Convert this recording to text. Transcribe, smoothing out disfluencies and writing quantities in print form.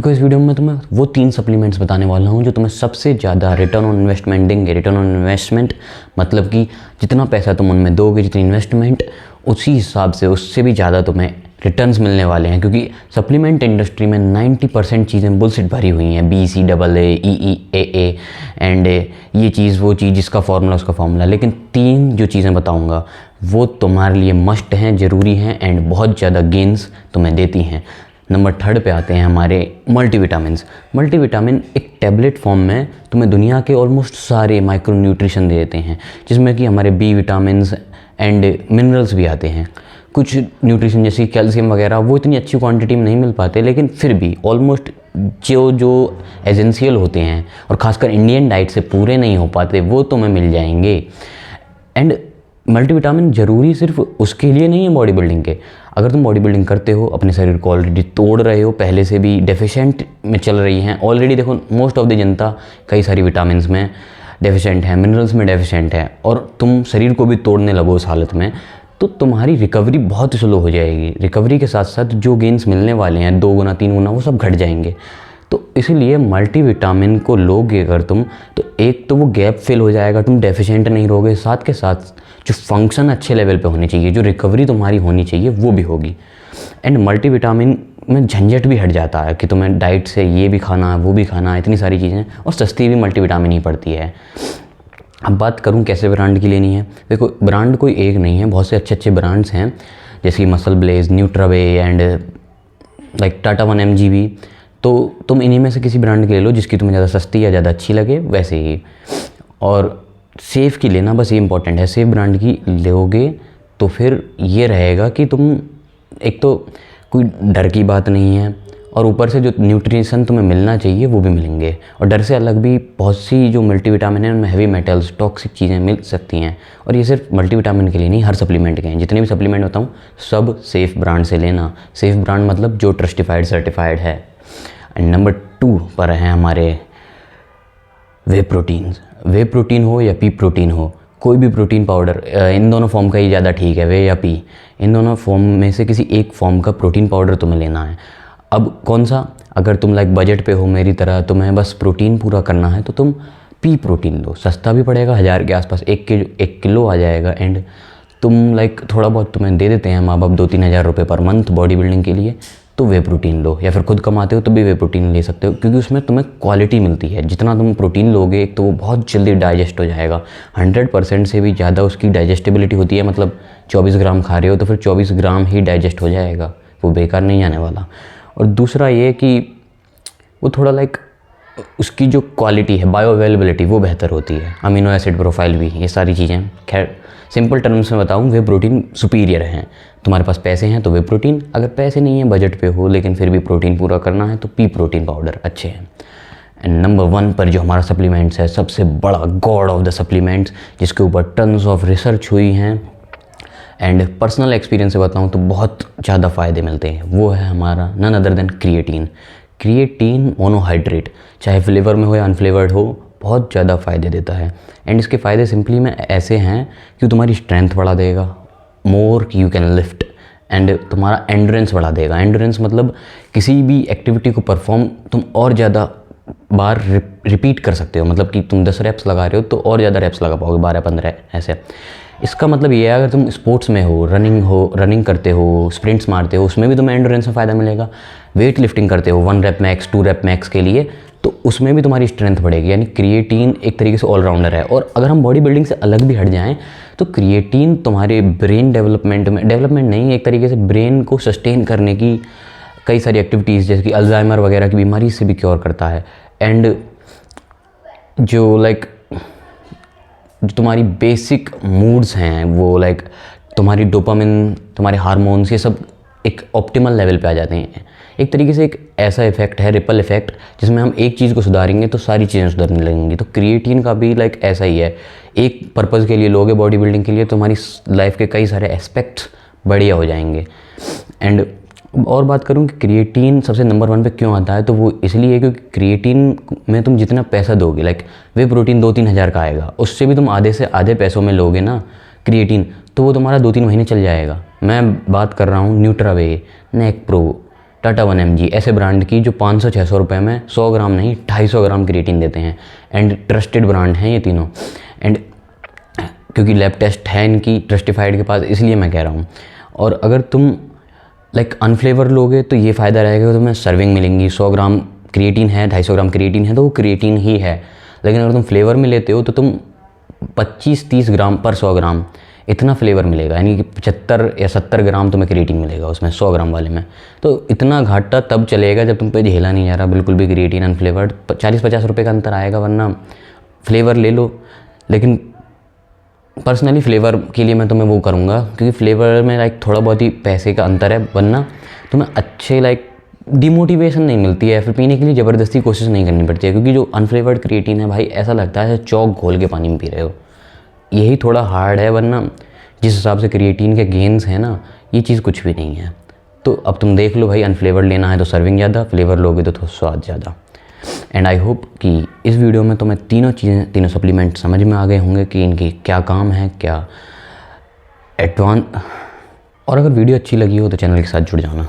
देखो, इस वीडियो में तुम्हें वो 3 सप्लीमेंट्स बताने वाला हूँ जो तुम्हें सबसे ज़्यादा रिटर्न ऑन इन्वेस्टमेंट देंगे। रिटर्न ऑन इन्वेस्टमेंट मतलब कि जितना पैसा तुम उनमें दोगे, जितनी इन्वेस्टमेंट, उसी हिसाब से उससे भी ज़्यादा तुम्हें रिटर्न्स मिलने वाले हैं। क्योंकि सप्लीमेंट इंडस्ट्री में 90% चीज़ें बुलशिट भरी हुई हैं, BCAA एंड ये चीज़ वो चीज़ जिसका फार्मूला उसका फार्मूला। लेकिन 3 जो चीज़ें बताऊँगा वो तुम्हारे लिए मस्ट हैं, ज़रूरी हैं एंड बहुत ज़्यादा गेन्स तुम्हें देती हैं। नंबर 3 पे आते हैं हमारे मल्टीविटामिन्स। मल्टीविटामिन एक टैबलेट फॉर्म में तुम्हें दुनिया के ऑलमोस्ट सारे माइक्रो न्यूट्रिशन दे देते हैं, जिसमें कि हमारे B विटामिन्स एंड मिनरल्स भी आते हैं। कुछ न्यूट्रिशन जैसे कैल्शियम वगैरह वो इतनी अच्छी क्वांटिटी में नहीं मिल पाते, लेकिन फिर भी ऑलमोस्ट जो एसेंशियल होते हैं और ख़ासकर इंडियन डाइट से पूरे नहीं हो पाते वो तुम्हें मिल जाएंगे। एंड मल्टीविटामिन ज़रूरी सिर्फ उसके लिए नहीं है बॉडी बिल्डिंग के। अगर तुम बॉडी बिल्डिंग करते हो, अपने शरीर को ऑलरेडी तोड़ रहे हो, पहले से भी डेफिशिएंट में चल रही हैं ऑलरेडी, देखो मोस्ट ऑफ द जनता कई सारी विटामिन्स में डेफिशिएंट है, मिनरल्स में डेफिशिएंट है, और तुम शरीर को भी तोड़ने लगो उस हालत में, तो तुम्हारी रिकवरी बहुत स्लो हो जाएगी। रिकवरी के साथ साथ जो गेन्स मिलने वाले हैं 2 गुना 3 गुना वो सब घट जाएंगे। तो इसीलिए मल्टीविटामिन को लोगे अगर तुम, तो एक तो वो गैप फिल हो जाएगा, तुम डेफिशिएंट नहीं रहोगे, साथ के साथ जो फंक्शन अच्छे लेवल पे होने चाहिए, जो रिकवरी तुम्हारी होनी चाहिए वो भी होगी। एंड मल्टीविटामिन में झंझट भी हट जाता है कि तुम्हें डाइट से ये भी खाना है वो भी खाना है, इतनी सारी चीज़ें, और सस्ती भी मल्टीविटामिन ही पड़ती है। अब बात करूं कैसे ब्रांड की लेनी है। देखो, ब्रांड कोई एक नहीं है, बहुत से अच्छे अच्छे ब्रांड्स हैं, जैसे कि MuscleBlaze, Nutrabay and like Tata 1mg भी। तो तुम इन्हीं में से किसी ब्रांड की ले लो जिसकी तुम्हें ज़्यादा सस्ती या ज़्यादा अच्छी लगे वैसे ही। और सेफ़ की लेना, बस ये इंपॉर्टेंट है। सेफ़ ब्रांड की लोगे तो फिर ये रहेगा कि तुम, एक तो कोई डर की बात नहीं है, और ऊपर से जो न्यूट्रिशन तुम्हें मिलना चाहिए वो भी मिलेंगे। और डर से अलग भी बहुत सी जो मल्टीविटामिन है उनमें हैवी मेटल्स, टॉक्सिक चीज़ें मिल सकती हैं। और ये सिर्फ मल्टीविटामिन के लिए नहीं, हर सप्लीमेंट के हैं। जितने भी सप्लीमेंट बताऊँ सब सेफ़ ब्रांड से लेना। सेफ़ ब्रांड मतलब जो ट्रस्टिफाइड सर्टिफाइड है। एंड नंबर 2 पर हैं हमारे वे प्रोटीन्स। वे प्रोटीन हो या पी प्रोटीन हो, कोई भी प्रोटीन पाउडर, इन दोनों फॉर्म का ही ज़्यादा ठीक है, वे या पी, इन दोनों फॉर्म में से किसी एक फॉर्म का प्रोटीन पाउडर तुम्हें लेना है। अब कौन सा, अगर तुम लाइक बजट पे हो मेरी तरह, तुम्हें बस प्रोटीन पूरा करना है, तो तुम पी प्रोटीन लो। सस्ता भी पड़ेगा, 1000 के आसपास 1 किलो आ जाएगा। एंड तुम लाइक थोड़ा बहुत तुम्हें दे देते हैं माँ बाप 2-3 हज़ार रुपये पर मंथ बॉडी बिल्डिंग के लिए, तो वे प्रोटीन लो। या फिर खुद कमाते हो तो भी वे प्रोटीन ले सकते हो, क्योंकि उसमें तुम्हें क्वालिटी मिलती है। जितना तुम प्रोटीन लोगे एक तो वो बहुत जल्दी डाइजेस्ट हो जाएगा, 100% से भी ज़्यादा उसकी डाइजेस्टिबिलिटी होती है। मतलब 24 ग्राम खा रहे हो तो फिर 24 ग्राम ही डाइजेस्ट हो जाएगा, वो बेकार नहीं आने वाला। और दूसरा ये कि वो थोड़ा लाइक उसकी जो क्वालिटी है, बायो अवेलेबिलिटी, वो बेहतर होती है। अमीनो एसिड प्रोफाइल भी, ये सारी चीज़ें, खैर सिंपल टर्म्स में बताऊँ, वे प्रोटीन सुपीरियर हैं। तुम्हारे पास पैसे हैं तो वे प्रोटीन, अगर पैसे नहीं है, बजट पे हो लेकिन फिर भी प्रोटीन पूरा करना है, तो पी प्रोटीन पाउडर अच्छे हैं। एंड नंबर 1 पर जो हमारा सप्लीमेंट्स है, सबसे बड़ा गॉड ऑफ द सप्लीमेंट्स, जिसके ऊपर टन्स ऑफ रिसर्च हुई हैं एंड पर्सनल एक्सपीरियंस से बताऊँ तो बहुत ज़्यादा फ़ायदे मिलते हैं, वो है हमारा none other than creatine. Creatine monohydrate, चाहे फ्लेवर में हो या अनफ्लेवर्ड हो, बहुत ज़्यादा फ़ायदे देता है। एंड इसके फ़ायदे सिंपली में ऐसे हैं कि तुम्हारी स्ट्रेंथ बढ़ा देगा, more you can lift, and तुम्हारा एंड्योरेंस बढ़ा देगा। एंड्योरेंस मतलब किसी भी एक्टिविटी को परफॉर्म तुम और ज़्यादा बार रिपीट कर सकते हो। मतलब कि तुम 10 रेप्स लगा रहे हो तो और ज़्यादा रेप्स लगा पाओगे, 12-15 ऐसे। इसका मतलब ये है, अगर तुम स्पोर्ट्स में हो, रनिंग करते हो, स्प्रिंट्स मारते हो, उसमें भी तुम्हें एंड्योरेंस में फ़ायदा मिलेगा। वेट लिफ्टिंग करते हो 1 रेप मैक्स 2 रेप मैक्स के लिए, तो उसमें भी तुम्हारी स्ट्रेंथ बढ़ेगी। यानी क्रिएटिन एक तरीके से ऑलराउंडर है। और अगर हम बॉडी बिल्डिंग से अलग भी हट जाएं तो क्रिएटिन तुम्हारे ब्रेन डेवलपमेंट नहीं, एक तरीके से ब्रेन को सस्टेन करने की कई सारी एक्टिविटीज़, जैसे कि अल्जाइमर वगैरह की बीमारी से भी क्योर करता है। एंड जो लाइक जो तुम्हारी बेसिक मूड्स हैं, वो लाइक तुम्हारी डोपामिन, तुम्हारे हार्मोन्स, ये सब एक ऑप्टिमल लेवल पे आ जाते हैं। एक तरीके से एक ऐसा इफेक्ट है, रिपल इफेक्ट, जिसमें हम एक चीज़ को सुधारेंगे तो सारी चीज़ें सुधरने लगेंगी। तो क्रिएटिन का भी लाइक ऐसा ही है, एक पर्पज़ के लिए लोगे बॉडी बिल्डिंग के लिए, तो हमारी लाइफ के कई सारे एस्पेक्ट्स बढ़िया हो जाएंगे। एंड और बात करूं कि क्रिएटिन सबसे नंबर 1 पे क्यों आता है, तो वो इसलिए है क्योंकि क्रिएटिन में तुम जितना पैसा दोगे, लाइक वे प्रोटीन 2-3 हज़ार का आएगा, उससे भी तुम आधे से आधे पैसों में लोगे ना क्रिएटिन, तो वो तुम्हारा 2-3 महीने चल जाएगा। मैं बात कर रहा हूँ न्यूट्रावे, नेक प्रो, टाटा 1mg ऐसे ब्रांड की जो 500-600 रुपये में 100 ग्राम नहीं 250 ग्राम क्रिएटिन देते हैं। एंड ट्रस्टेड ब्रांड हैं ये तीनों। एंड क्योंकि लैब टेस्ट है इनकी ट्रस्टिफाइड के पास, इसलिए मैं कह रहा हूँ। और अगर तुम लाइक अनफ्लेवर लोगे तो ये फ़ायदा रहेगा कि तुम्हें सर्विंग मिलेंगी। 100 ग्राम क्रिएटिन है, 250 ग्राम क्रिएटिन है तो वो क्रिएटिन ही है। लेकिन अगर तुम फ्लेवर में लेते हो तो तुम 25-30 ग्राम पर 100 ग्राम इतना फ्लेवर मिलेगा, यानी कि 75 या 70 ग्राम तुम्हें क्रिएटिन मिलेगा उसमें 100 ग्राम वाले में। तो इतना घाटा तब चलेगा जब तुम पे झेला नहीं जा रहा बिल्कुल भी क्रिएटिन अनफ्लेवर्ड। 40-50 रुपये का अंतर आएगा, वरना फ्लेवर ले लो। लेकिन पर्सनली फ्लेवर के लिए मैं तुम्हें वो करूँगा, क्योंकि फ्लेवर में लाइक थोड़ा बहुत ही पैसे का अंतर है, वरना तुम्हें अच्छे लाइक डिमोटिवेशन नहीं मिलती है, फिर पीने के लिए ज़बरदस्ती कोशिश नहीं करनी पड़ती है। क्योंकि जो अनफ्लेवर्ड क्रिएटिन है भाई, ऐसा लगता है चौक घोल के पानी में पी रहे हो, यही थोड़ा हार्ड है। वरना जिस हिसाब से क्रिएटिन के गेन्स हैं ना, ये चीज़ कुछ भी नहीं है। तो अब तुम देख लो भाई, अनफ्लेवर्ड लेना है तो सर्विंग ज़्यादा, फ्लेवर लोगे तो स्वाद ज़्यादा। एंड आई होप कि इस वीडियो में तुम्हें तीनों सप्लीमेंट समझ में आ गए होंगे कि इनकी क्या काम है, क्या एडवांस। और अगर वीडियो अच्छी लगी हो तो चैनल के साथ जुड़ जाना।